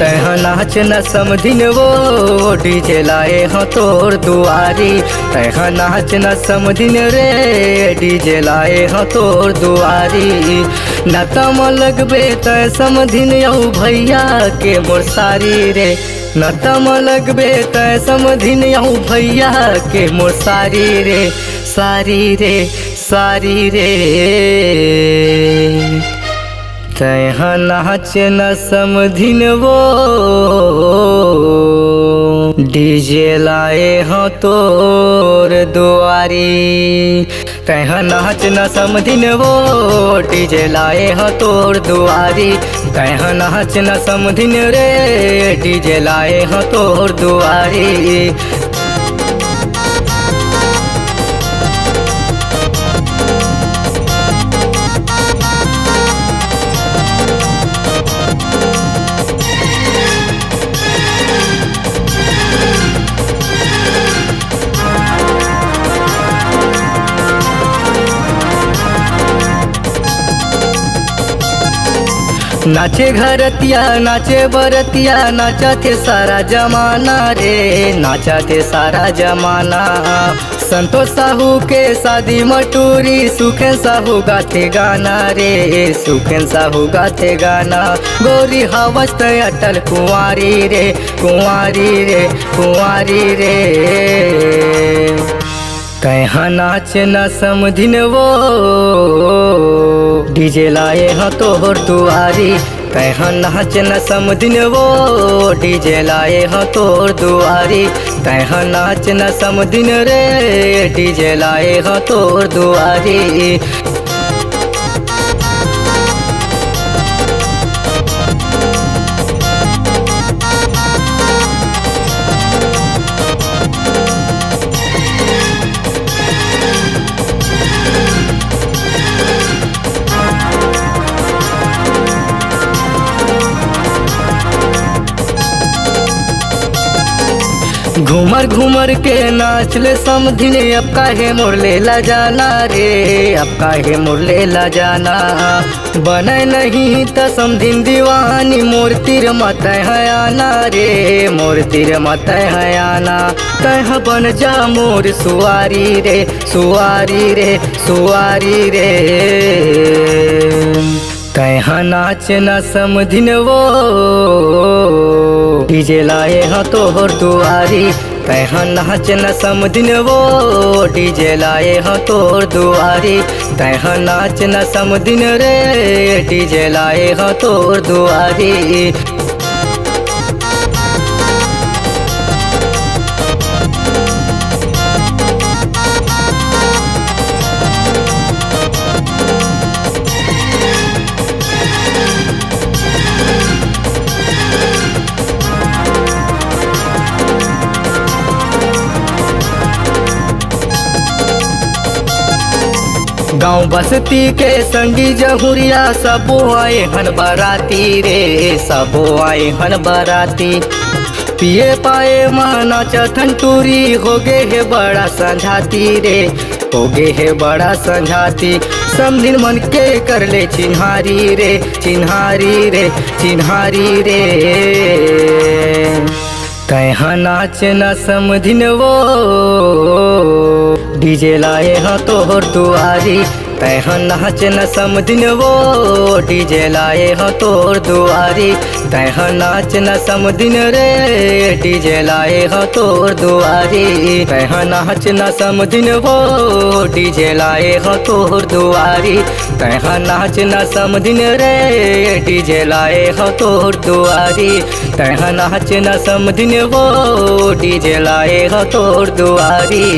तैहा नाच न समधिन वो डीजे लाए हो तोर दुआरी। तैहा नाच न समधिन रे डीजे लाए हो तोर दुआरी। न तम लगबे तै समधिन यौ भैया के मोर सारी रे। न तम लगबे तै समधिन यौ भैया के मोर सारी रे। सारी रे सारी रे तैहा नाच न समधिन वो डीजे लाए हो तोर दुआरी। तैहा नाच न समधिन वो डीजे लाए हो तोर दुआरी। तैहा नाच न समधिन रे डीजे लाए हो तोर दुआरी। नाचे घरतिया नाचे बरतिया नाचा थे सारा जमाना रे। नाचा थे सारा जमाना। संतोष साहू के शादी मटूरी सुखेन साहू गाते गाना रे। सुखेन साहू गाते गाना। गोरी हवस अटल कुंवारी रे कुंवारी रे कुंवारी रे। तैहा नाच न समधिन वो डीजे लाए हो तोर दुआरी। तैहा नाच न समधिन वो डीजे लाए हो तोर दुआरी। तैहा नाच न समधिन रे डीजे लाए हो तोर दुआरी। घूमर घूमर के नाच ले समधिन अब काहे मोर लेला जाना रे। अब काहे मोर लेला जाना। बने नहीं त समधिन दीवानी मोर तीर मत है आना रे। मोर तीर मत है आना। तैहा बन जा मोर सुवारी रे सुवारी रे सुवारी रे। तैहा नाच न समधिन वो डीजे लाए हो तोर दुआरी। तैहा नाच न समधिन वो डीजे लाए हो तोर दुआरी। तैहा नाच न समधिन रे डीजे लाए हो तोर दुआरी। गाँव बस्ती के संगी जहुरिया सबो आए हन बराती रे। सबो आए हन बराती। पिए पाए माना चथन टूरी होगे है बड़ा संझाती रे। होगे है बड़ा संझाती। समधिन मन के कर ले चिन्हारी रे चिन्हारी रे चिन्हारी रे। तैहा नाच न समधिन वो डीजे लाए हो तोर दुआरी। तैहा नाच न समधिन वो डीजे लाए हो तोर दुआरी। तैहा नाच न समधिन रे डीजे लाए हो तोर दुआरी। तैहा नाच न समधिन वो डीजे लाए हो तोर दुआरी। तैहा नाच न समधिन रे डीजे लाए हो तोर दुआरी। तैहा नाच न समधिन वो डीजे लाए हो तोर दुआरी।